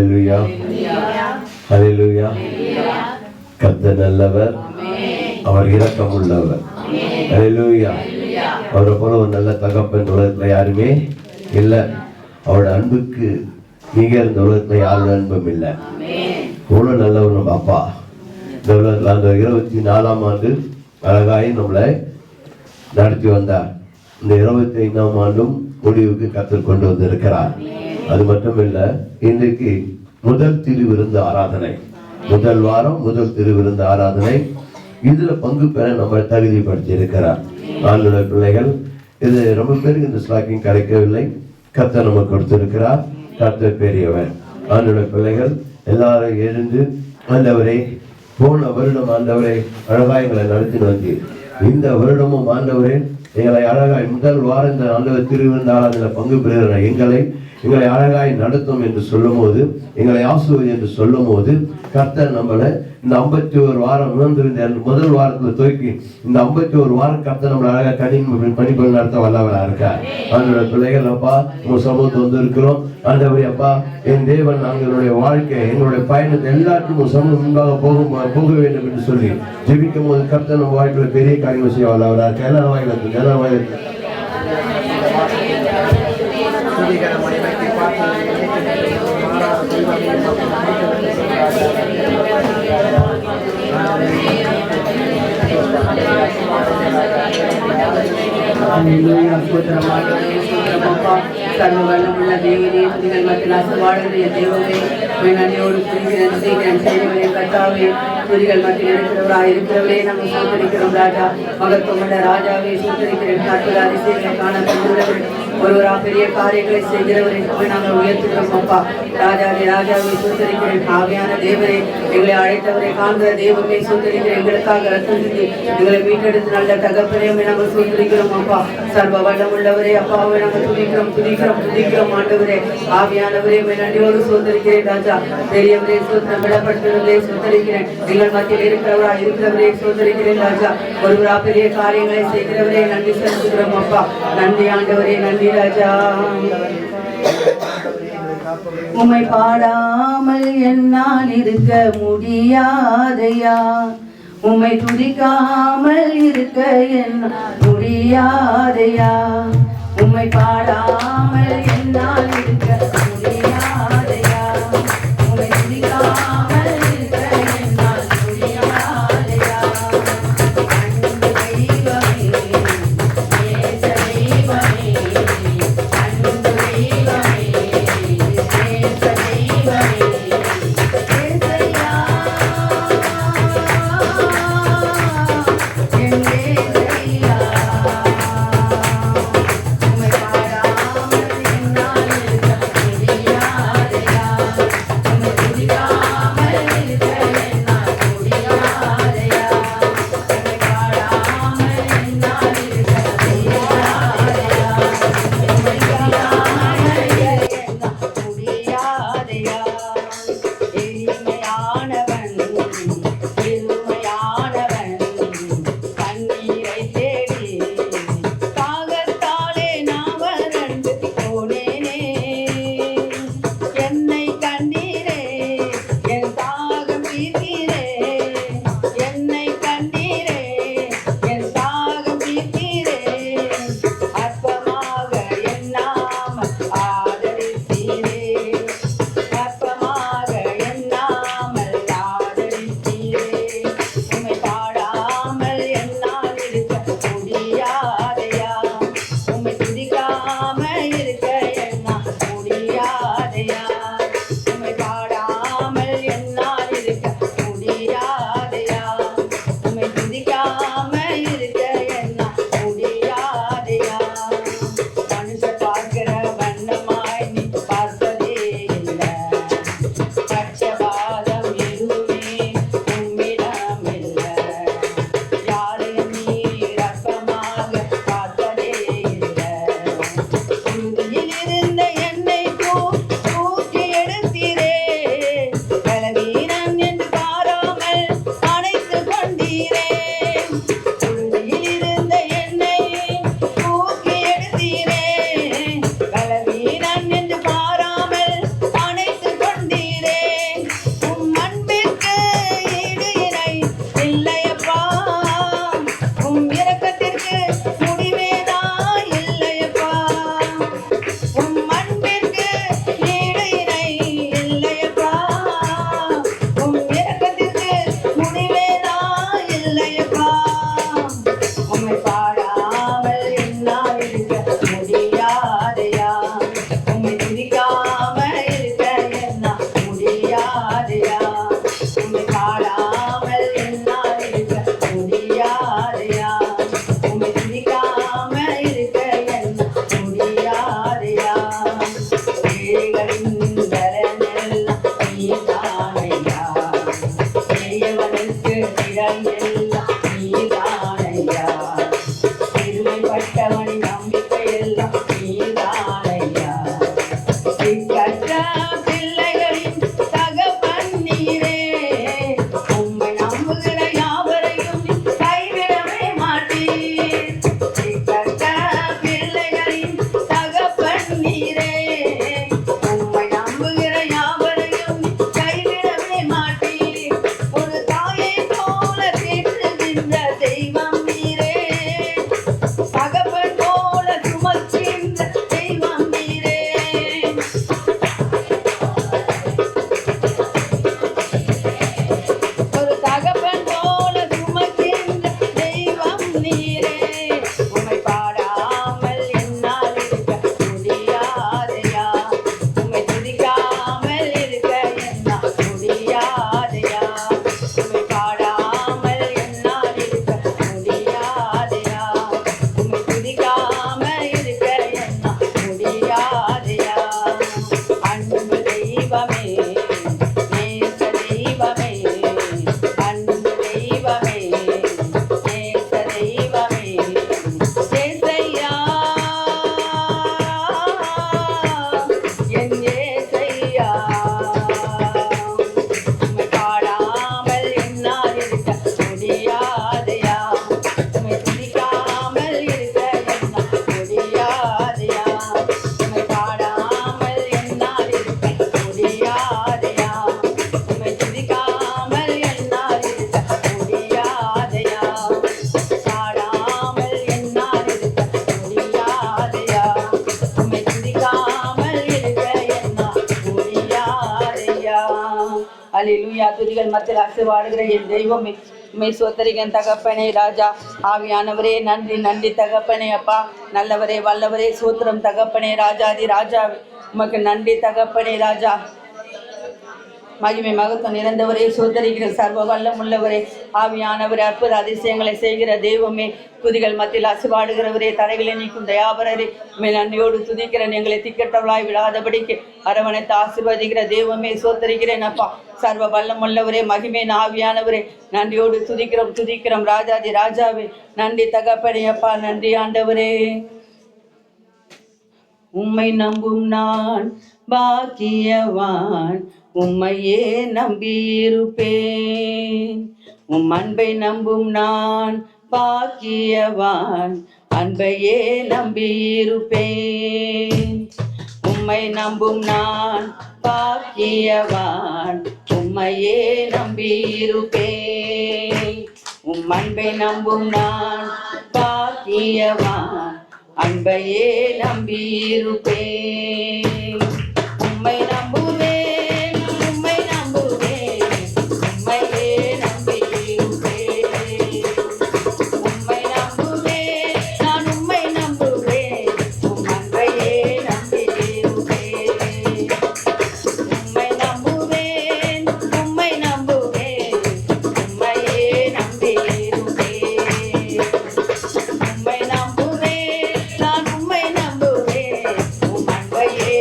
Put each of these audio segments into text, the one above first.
ஹல்லேலூயா, ஹல்லேலூயா. கர்த்தர் நல்லவர், அவர் இரக்கம் உள்ளவர். ஹல்லேலூயா. அவரை போல ஒரு நல்ல தகப்பன் உலகத்துல யாருமே இல்லை. அவரோட அன்புக்கு நிகர் இந்த உலகத்துல யாரோட அன்பும் இல்லை. எவ்வளவு நல்லவர் நம்ம அப்பா. இந்த உலகத்துல அந்த 24ஆம் ஆண்டு அழகாய் நம்மளை நடத்தி வந்தார். இந்த 25ஆம் ஆண்டும் முடிவுக்கு கர்த்தர் கொண்டு வந்திருக்கிறார். அது மட்டும் இல்ல, இன்றைக்கு முதல் திருவிருந்து ஆராதனை, முதல் வாரம் முதல் திருவிருந்து ஆராதனை. இதுல பங்கு பெற நம்ம தகுதிப்படுத்தி இருக்கிறார். ஆண்டோட பிள்ளைகள், இது ரொம்ப பேருக்கு இந்த ஸ்லாக்கிங் கிடைக்கவில்லை. கர்த்தர் நமக்கு கொடுத்திருக்கிறார். கர்த்தர் பெரியவர். ஆண்டோட பிள்ளைகள் எல்லாரும் எழுந்து, ஆண்டவரே, போன வருடம் ஆண்டவரே அழகாய் எங்களை நடத்தி வந்து, இந்த வருடமும் ஆண்டவரே எங்களை அழகாய் முதல் வாரம் இந்த ஆண்டவர் திருவிருந்து ஆராதனை பங்கு பெறுகிற எங்களை அழகாய் நடத்தும் என்று சொல்லும் போது, எங்களை ஆசுவது என்று சொல்லும் போது, கர்த்தர் நம்மளை இந்த 51 வாரம் முதல் வாரத்துல துவக்கி இந்த 51 வாரம் கர்த்தர் நம்மளை அழகாக பணிபுரி நடத்த வல்லவரா இருக்கார். ஆண்டோட பிள்ளைகள், அப்பா உங்க சமூகத்தை வந்து இருக்கிறோம். ஆண்டவரே அப்பா, என் தேவன் எங்களுடைய வாழ்க்கை, எங்களுடைய பயணத்தை எல்லாருக்கும் சமூகம் முன்பாக போக வேண்டும் என்று சொல்லி ஜெபிக்கும் போது கர்த்தர் நம்ம வாழ்க்கையில பெரிய காரியங்கள் செய்ய வல்லவரா இருக்கார். எல்லா வாயிலுக்கு சர்வவல்லமுள்ள தேவனே, துதிகள் மற்றும் அசைவாடுகிற தேவனே, நன்றியோடு செய்கிறவரே கர்த்தாவே, துதிகள் மற்றும் இருக்கிறவராய் இருக்கிறவரே நாங்கள் சோதரிக்கிறோம். ராஜா, மகத்துவமுள்ள ராஜாவே சோதரிக்கிறேன். அற்புத அதிசயங்களை காணப்படுகிறவர்கள், ஒருவரா பெரிய காரியங்களை செய்கிறவரை நாங்கள் உயர்த்துகிறோம். அப்பா ராஜாவே, ராஜாவை சோதரிக்கிறேன். ஆவியான தேவரே, எங்களை அழைத்தவரை காண்கிற தேவனை சோதரிக்கிறேன். எங்களுக்காக ரத்தம் சிந்தி எங்களை மீட்டெடுத்து நல்ல தகப்பனே நாங்கள் சோதரிக்கிறோம். அப்பா சர்வ வல்லமுள்ளவரே, அப்பாவை நாங்கள் துதிக்கிறோம் ஆண்டவரே. ஆவியானவரே, நன்றியோடு சோதரிக்கிறேன். ராஜா பெரியவரே, சோதனை விடப்பட்டவர்களே சோதரிக்கிறேன். எங்கள் மத்தியில் இருக்கிறவரே சோதரிக்கிறேன். ராஜா ஒருவரா பெரிய காரியங்களை செய்கிறவரே நன்றி செலுத்துகிறோம். அப்பா நன்றி ஆண்டவரே, நன்றி ராஜா. உம்மை பாடாமல் என்னால் இருக்க முடியாதையா, உம்மை துதிக்காமல் இருக்க என்னால் முடியாதையா, உம்மை பாடாமல் என்னால் இருக்க முடியாதையா, உம்மை துதிக்காமல் இருக்க என்னால் முடியாதையா. அன்பு தெய்வமே, நேச தெய்வமே, அன்பு தெய்வமே, நேச தெய்வமே, ஏசையா என் ஏசையா. உம்மை பாடாமல் என்னால் இருக்க தெய்வமே நேச தெய்வமே அன்பு தெய்வமே நேச தெய்வமே ஏசையா என் ஏசையா உம்மை பாடாமல் என்னால் இருக்க முடியாதையா உம்மை துதிக்காமல் இருக்க என்னால் முடியாதையா உம்மை பாடாமல் என்னால் இருக்க முடியாதையா உம்மை துதிக்காமல் என்னால் இருக்க முடியாதையா பாடாமல் என்னால் இருக்க முடியாதையா உம்மை துதிக்காமல் இருக்க என்னால் முடியாதையா. அல்லேலூயா. துதிகள் மத்தியில் அசைவாடுகிற என் தெய்வமே உம்மை சோத்தரிகன் தகப்பனே ராஜா. ஆவியானவரே நன்றி நன்றி தகப்பனே அப்பா. நல்லவரே வல்லவரே சோத்திரம் தகப்பனே ராஜாதி ராஜா. உமக்கு நன்றி தகப்பனே ராஜா. மகிமை மகத்துவம் நிறைந்தவரே சோதரிக்கிற சர்வ வல்லம் உள்ளவரே ஆவியானவரே அற்புத அதிசயங்களை செய்கிற தெய்வமே துதிகள் மத்தியில் அசுவாடுகிறவரே தரைகளை நீக்கும் தயாபரரே நன்றியோடு துதிக்கிறேன் எங்களை திக்கட்டவளாய் விடாதபடிக்கு அரவணைத்து ஆசீர்வதிக்கிற தெய்வமே சோத்தரிக்கிறேன் அப்பா. சர்வ வல்லம் உள்ளவரே மகிமை ஆவியானவரே நன்றியோடு துதிக்கிறோம் ராஜாதி ராஜாவே. நன்றி தகப்பனே அப்பா. நன்றி ஆண்டவரே. உம்மை நம்பும் நான் பாக்கியவான் உம்மையே நம்பியிருப்பேன். உம் அன்பை நம்பும் நான் பாக்கியவான் அன்பையே நம்பியிருப்பேன். உம்மை நம்பும் நான் பாக்கியவான் உம்மையே நம்பியிருப்பேன். உம் அன்பை நம்பும் நான் பாக்கியவான் அன்பையே நம்பியிருப்பேன். உம்மை நம்புவேன் உம்மை நம்புவேன் உம்மையே நம்பியிருப்பேன். உம்மை நம்புவேன் நான் உம்மை நம்புவேன் உம் அன்பையே நம்பியிருப்பேன். உம்மை நம்புவேன் உம்மை நம்புவேன் உம்மையே நம்பியிருப்பேன். உம்மை நம்புவேன் நான் உம்மை நம்புவேன் உம் அன்பையே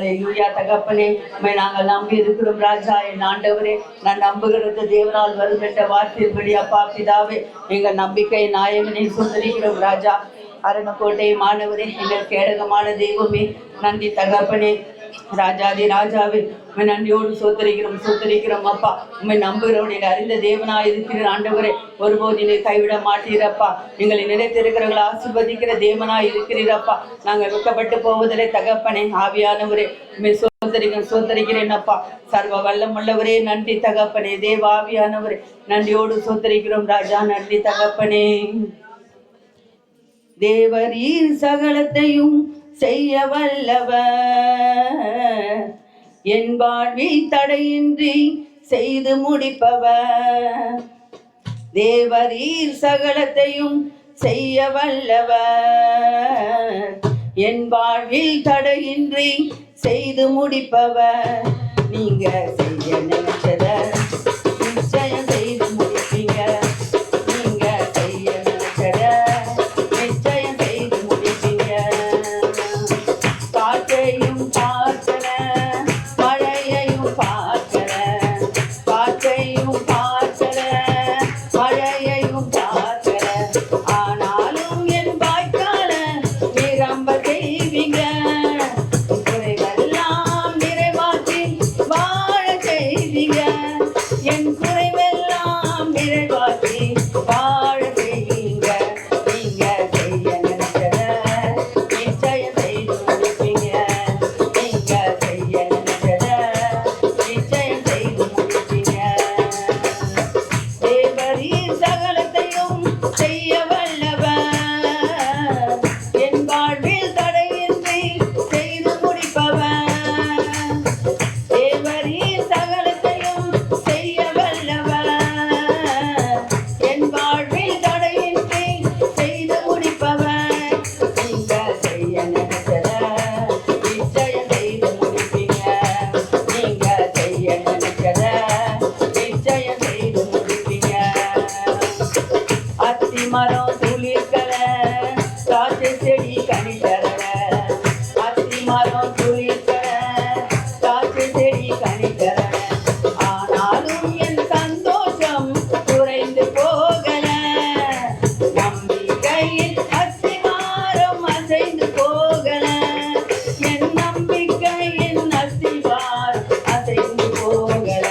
அல்லேலூயா தகப்பனே, உம்மை நாங்கள் நம்பி இருக்கிறோம் ராஜா. என் ஆண்டவரே, நான் நம்புகிறது தேவனால் வரும் என்ற வார்த்தையின்படி அப்பா பிதாவே, எங்கள் நம்பிக்கை நாயகனை சுந்தரிக்கிறோம் ராஜா. அரணக்கோட்டை மாணவரே, எங்கள் கேடகமான தெய்வமே, நன்றி தகப்பனே. ராஜாதி ராஜாவே, உம்மை நன்றியோடு சோத்தரிக்கிறோம் அப்பா. உம்மை நம்புகிறவன் எங்கள் அறிந்த தேவனாய் இருக்கிற ஆண்டவரே, ஒருபோது நீ கைவிட மாட்டீரப்பா. எங்களை நினைத்திருக்கிறவர்களை ஆசீர்வதிக்கிற தேவனாய் இருக்கிறீரப்பா. நாங்கள் வெட்கப்பட்டு போவதில்லை தகப்பனே. ஆவியானவரே, உம்மை சோத்தரிக்கிறேன் அப்பா. சர்வ வல்லம் உள்ளவரே, நன்றி தகப்பனே. தேவாவியானவரே, நன்றியோடு சோத்தரிக்கிறோம் ராஜா. நன்றி தகப்பனே. தேவரீர் சகலத்தையும் செய்ய வல்லவர், என் வாழ்வில் தடையின்றி செய்து முடிப்பவர். தேவரீர் சகலத்தையும் செய்ய வல்லவர், என் வாழ்வில் தடையின்றி செய்து முடிப்பவர். நீங்க செய்ய நினைச்சத நிச்சயம் செய்து முடிப்பீங்க. நீங்க செய்ய நினைச்சத நிச்சயம் செய்து முடிப்பீங்க. காற்றையும் பார்க்கல, மழையையும் பார்க்கல, காற்றையும் பார்க்கல, மழையையும் பார்க்கல, ஆனாலும் என் வாய்க்கால நிரம்ப செய்வீங்க. குறைவெல்லாம் நிறைவாக்கி வாழ செய்வீங்க. என் குறைவெல்லாம் நிறைவாக்கி வாழ செய்வீங்க. நீங்க செய்ய நினைச்சத நிச்சயம் செய்து முடிப்பீங்க. நீங்க செய்ய நினைச்சத நிச்சயம் செய்து முடிப்பீங்க. தேவரீர் சகலத்தையும் செய்ய வல்லவர், என் வாழ்வில் தடையின்றி செய்து முடிப்பவர். தேவரீர் சகலத்தையும் செய்ய வல்லவர், என் வாழ்வில் தடையின்றி செய்து முடிப்பவர். நீங்க செய்ய நினைச்சத நிச்சயம் செய்து முடிப்பீங்க. நீங்க செய்ய நினைச்சத நிச்சயம் செய்து முடிப்பீங்க. அத்தி மரம் துளிர்க்கல, காற்று செடி கனி தரல. அத்தி மரம் துளிர்க்கல, காற்று செடி கனி தரல, ஆனாலும் என் சந்தோஷம் குறைந்து போகல. நம்பிக்கையின் அஸ்திவாரம் அசைந்து போகல. என் நம்பிக்கையின் அஸ்திவாரம் அசைந்து போகல.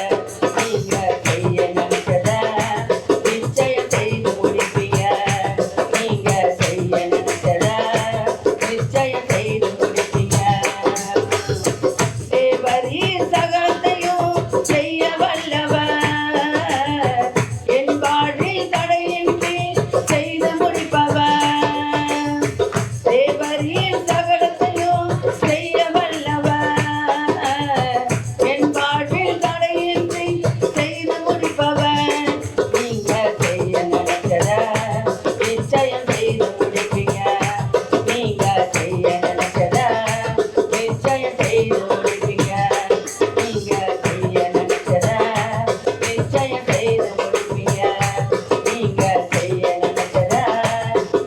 நீங்க செய்ய நினைச்சத நிச்சயம் செய்து முடிப்பீங்க. நீங்க செய்ய நினைச்சத நிச்சயம் செய்து முடிப்பீங்க. தேவரீர் சகலத்தையும் செய்ய வல்லவர், என் வாழ்வில் தடையின்றி செய்து முடிப்பவர். தேவரீர் சகலத்தையும் செய்ய வல்லவர், என் வாழ்வில் தடையின்றி செய்து முடிப்பவர். நீங்க செய்ய நினைச்சத நிச்சயம் செய்து முடிப்பீங்க. நீங்க செய்ய நினைச்சத நிச்சயம் செய்து முடிப்பீங்க. நீங்க செய்ய நினைச்சத நிச்சயம் செய்து முடிப்பீங்க. நீங்க செய்ய நினைச்சத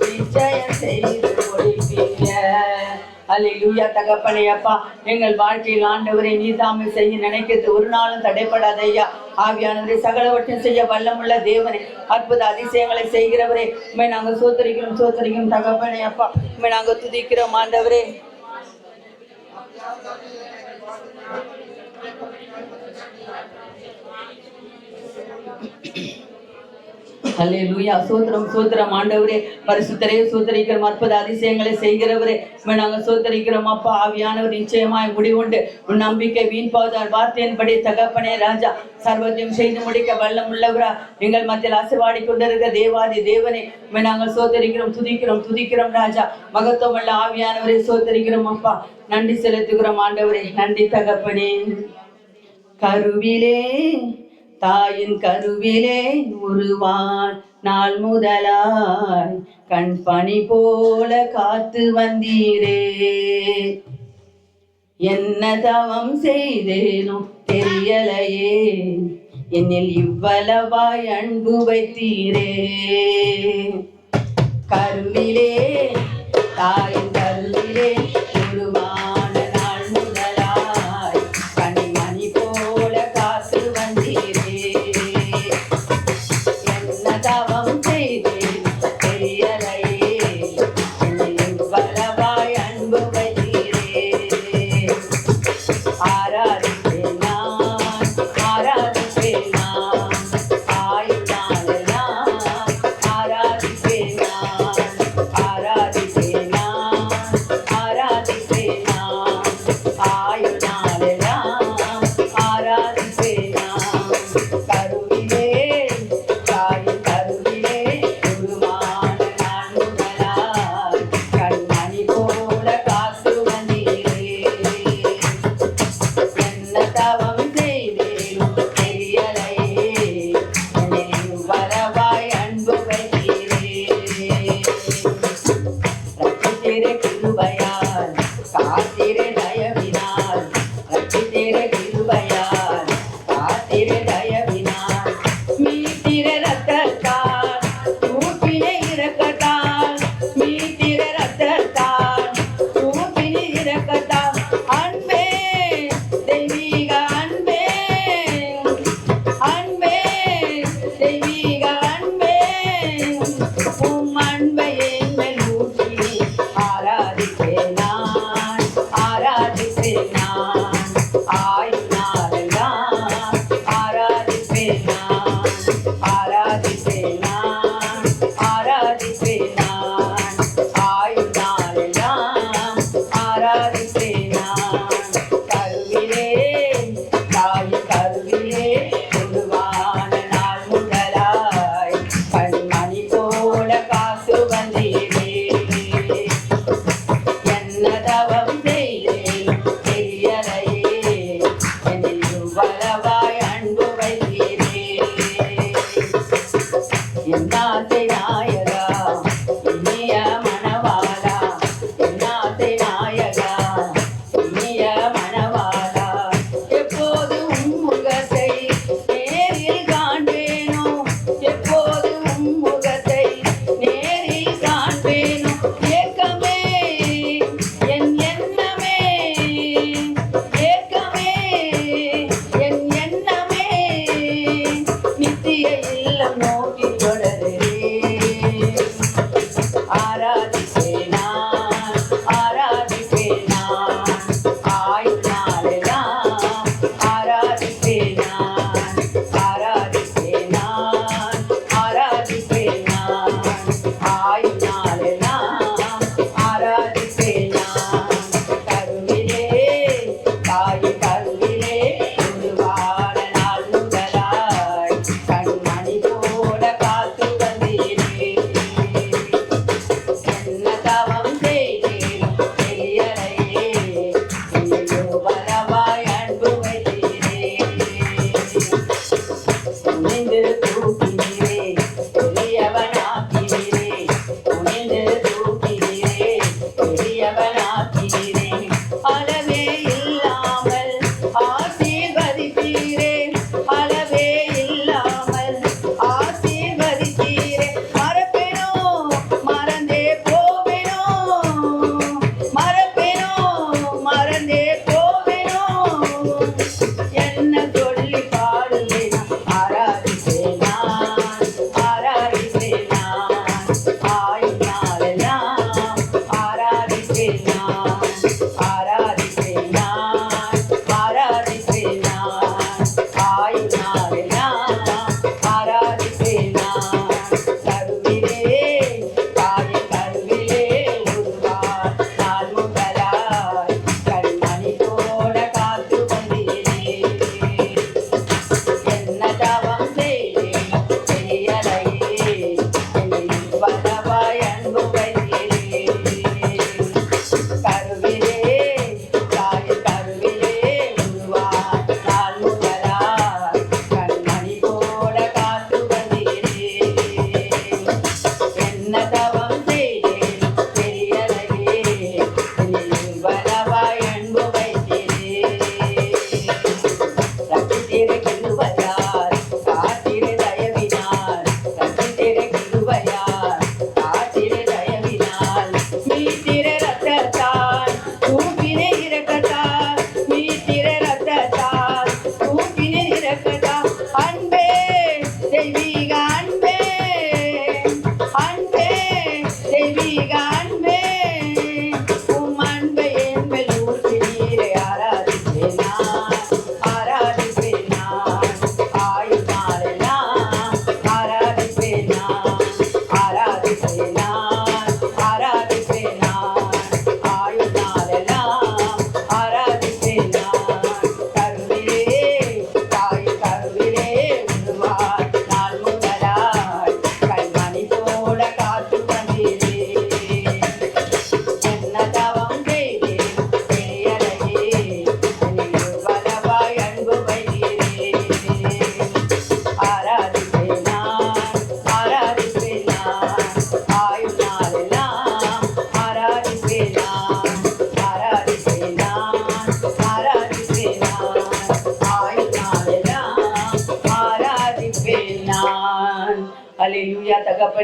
நிச்சயம் செய்து முடிப்பீங்க. அல்லேலூயா தகப்பனே அப்பா, எங்கள் வாழ்க்கையில் ஆண்டவரை நீதாமே செய்ய நினைக்கிறது ஒரு நாளும் தடைப்படாத ஐயா. ஆவியானவரே, சகலவற்றையும் செய்ய வல்லமுள்ள தேவனே, அற்புத அதிசயங்களை செய்கிறவரே, உம்மை நாங்கள் சோத்தரிக்கிறோம் தகப்பனே அப்பா. உம்மை நாங்கள் துதிக்கிறோம் ஆண்டவரே. அல்லேலூயா. சோத்திரம் ஆண்டவரே. பரிசுத்தரே சோத்தரிக்கிறோம். அற்புத அதிசயங்களை செய்கிறவரே, உம்மை நாங்கள் சோத்தரிக்கிறோம் அப்பா. ஆவியானவர் நிச்சயமாய் முடிவுண்டு. உன் நம்பிக்கை வீண் போதால் வார்த்தையின்படி தகப்பனே ராஜா, சர்வத்தையும் செய்து முடிக்க வல்லம் உள்ளவரா எங்கள் மத்தியில் ஆசீர்வாடி கொண்டிருக்கிற தேவாதி தேவனே, உம்மை நாங்கள் சோத்தரிக்கிறோம், துதிக்கிறோம் ராஜா. மகத்துவமுள்ள ஆவியானவரை சோத்தரிக்கிறோம் அப்பா. நன்றி செலுத்துகிறோம் ஆண்டவரே. நன்றி தகப்பனே. கருவிலே, தாயின் கருவிலே உருவான் நாள் முதலாய் கண் பனி போல காத்து வந்தீரே. என்ன தவம் செய்தேனோ தெரியலையே, என்னில் இவ்வளவாய் அன்பு வைத்தீரே. கருவிலே, தாயின் கருவிலே உருவான நாள் முதலாய்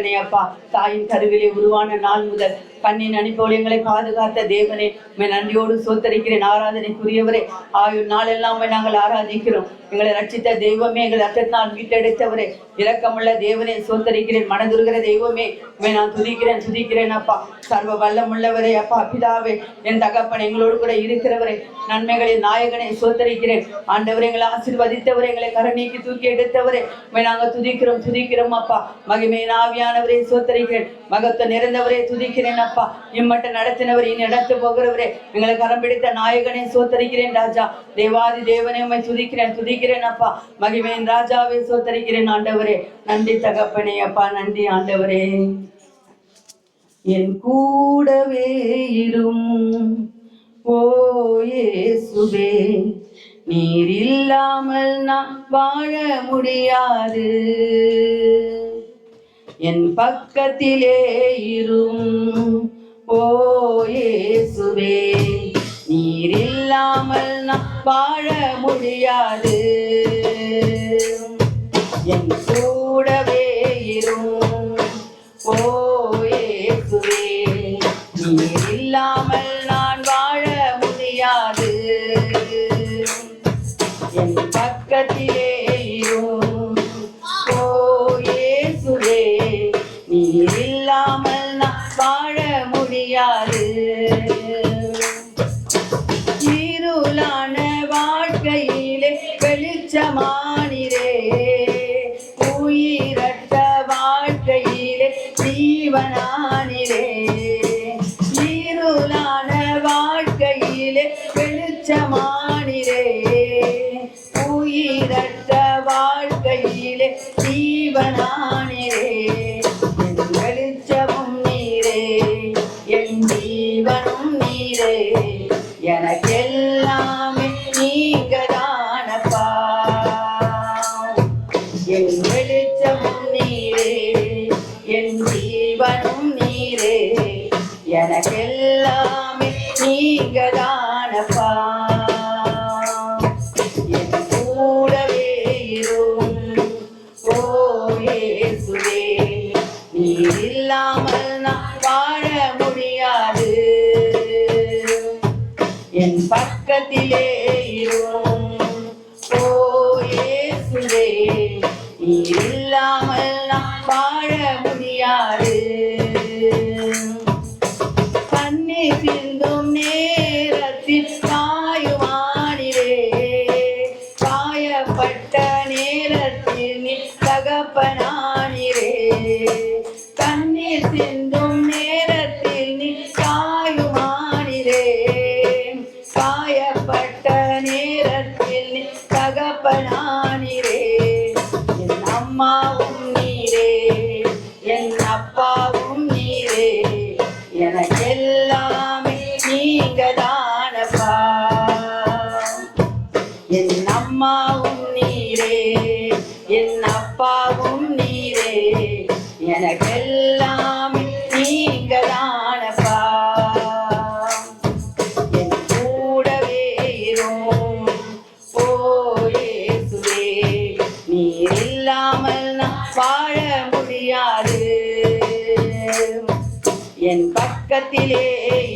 தகப்பனே அப்பா, தாயின் கருவிலே உருவான நாள் முதல் கண்ணின் அனுப்போடு எங்களை பாதுகாத்த தேவனே, நன்றியோடு சோத்தரிக்கிறேன். ஆராதனைக்குரியவரே, ஆயுள் நாளெல்லாம் நாங்கள் ஆராதிக்கிறோம். எங்களை ரட்சித்த தெய்வமே, எங்களை ரத்தத்தினால் மீட்டெடுத்தவரே, இரக்கமுள்ள தேவனே சோத்தரிக்கிறேன். மனதுருகிற தெய்வமே, நான் துதிக்கிறேன் அப்பா. சர்வ வல்லமுள்ளவரே அப்பா, பிதாவே, என் தகப்பன் எங்களோடு கூட இருக்கிறவரே, நன்மைகளின் நாயகனை சோத்தரிக்கிறேன். ஆண்டவரை எங்களை ஆசீர்வதித்தவரை, எங்களை கரை நீக்கி தூக்கி எடுத்தவரே, நாங்கள் துதிக்கிறோம் அப்பா. மகிமையின் ஆவியானவரே சோத்தரிக்கிறேன். மகத்துவ நிறைந்தவரே துதிக்கிறேன் அப்பா. இம்மட்ட நடத்தினவர், இனி நடத்த போகிறவரே, எங்களை கரம் பிடித்த நாயகனை சோத்தரிக்கிறேன் ராஜா. தேவாதி தேவனை உம்மை துதிக்கிறேன் அப்பா. மகிமையின் ராஜாவை சோத்தரிக்கிறேன் ஆண்டவரே. நன்றி தகப்பனே அப்பா, நன்றி ஆண்டவரே. என் கூடவே இரும் ஓ இயேசுவே, நீர் இல்லாமல் நான் வாழ முடியாது. என் பக்கத்திலே இரும் ஓ இயேசுவே, நீர் இல்லாமல் நான் வாழ முடியாது. என் கூடவே இரும் ஓ இயேசுவே, நீர் இல்லாமல் நான் வாழ முடியாது. என் பக்கத்திலே இரும் ஓ இயேசுவே, நீர் இல்லாமல் நான் வாழ முடியாது. இருளான வாழ்க்கையிலே வெளிச்சமானிரே, உயிரற்ற வாழ்க்கையிலே ஜீவனானிரே. இருளான வாழ்க்கையிலே வெளிச்சமானிரே, உயிரற்ற வாழ்க்கையிலே ஜீவனானிரே. என் வெளிச்சமும் நீரே, என் ஜீவனும் நீரே, எனக்கெல்லாமே நீங்கதானப்பா. என் வெளிச்சமும் நீரே, என் ஜீவனும் நீரே, எனக்கெல்லாமே நீங்கதானப்பா. என் கூடவே இரும் ஓ இயேசுவே, நீர் இல்லாமல் நான் வாழ முடியாது. என் பக்கத்திலே இரும் ஓ இயேசுவே, நீர் இல்லாமல் நான் வாழ முடியாது. கண்ணீர் சிந்தும் நேரத்தில் காயுமானிரே, காயப்பட்ட நேரத்தில் நீ தகப்பனானிரே. கண்ணீர் சிந்தும் நேரத்தில் நீ காயுமானிரே, காயப்பட்ட நேரத்தில் நீ தகப்பனானிரே. என் அம்மாவும் நீரே, என் அப்பாவும் நீரே, எனக்கெல்லாமே நீங்கதானப்பா. என் அம்மாவும் நீரே, என் அப்பாவும் நீரே, எனக்கெல்லாமே நீங்கதானப்பா. என் கூடவே இரும் ஓ இயேசுவே, நீர் இல்லாமல் நான் வாழ முடியாது. என் பக்கத்திலே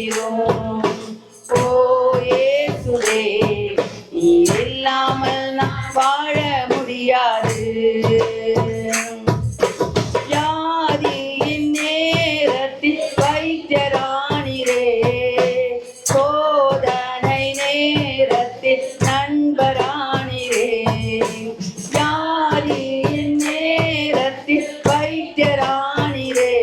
இரும் ஓ இயேசுவே, நீர் இல்லாமல் நான் வாழ முடியாது. வியாதியின் நேரத்தில் வைத்தியரானிரே, சோதனை நேரத்தில் நண்பரானிரே. வியாதியின் நேரத்தில் வைத்தியரானிரே,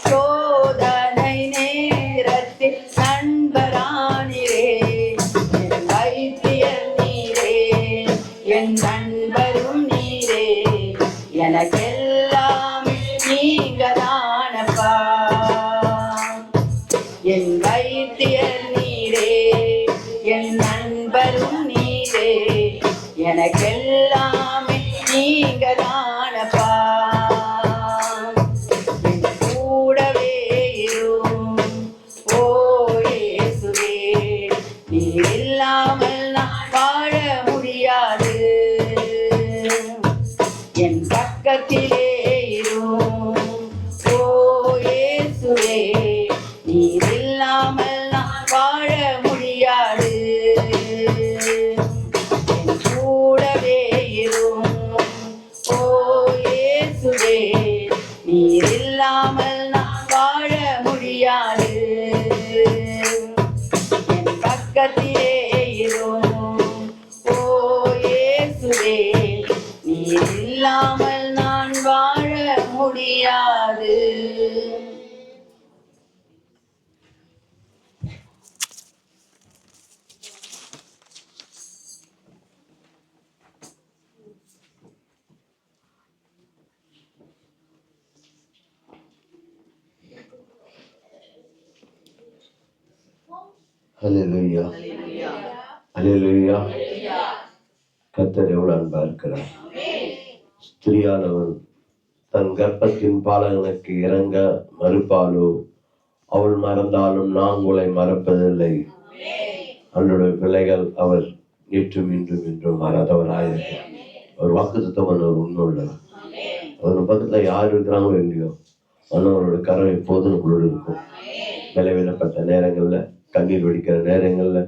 சோதனை நேரத்தில் நண்பரானிரே. என் வைத்தியர் நீரே, என் நண்பரும் இல்லாமல் நான் வாழ முடியாது. என் பக்கத்திலே இரும் ஓ இயேசுவே, நீர் இல்லாமல் நான் வாழ முடியாது. ஹல்லேலூயா, ஹல்லேலூயா. கர்த்தர் எவ்வளவு அன்பா இருக்கிறார். ஸ்திரியானவள் தன் கர்ப்பத்தின் பாலகனுக்கு இறங்க மறுப்பாலோ, அவள் மறந்தாலும் நான் உங்களை மறப்பதில்லை. அவளுடைய பிள்ளைகள் அவர் நேற்றும் இன்றும் என்றும் மறந்தவராயிருக்கிறார். அவர் வாக்குத்தத்தம் பண்ணவர் உண்மை உள்ளவர். அவர் பக்கத்துல யார் இருக்கிறாங்களோ இல்லையோ, ஆனால் அவரோட கரம் எப்போதும் உங்களோடு இருக்கும். விளைவிடப்பட்ட நேரங்கள்ல, கண்ணீர் வெடிக்கிற நேரங்கள்ல,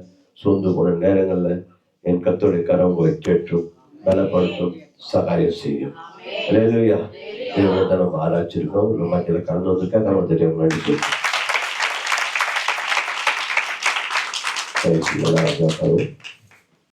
சோர்ந்து போன நேரங்கள்ல என் கர்த்தருடைய கரம் உங்களை தேற்றும், பலப்படுத்தும், சகாயம் செய்யும். ஹல்லேலூயா. தேவனை நம்ம ஆராய்ச்சிருக்கோம். ஒரு மத்தியில கலந்து வந்திருக்கா நம்ம தெரியும் நடிச்சு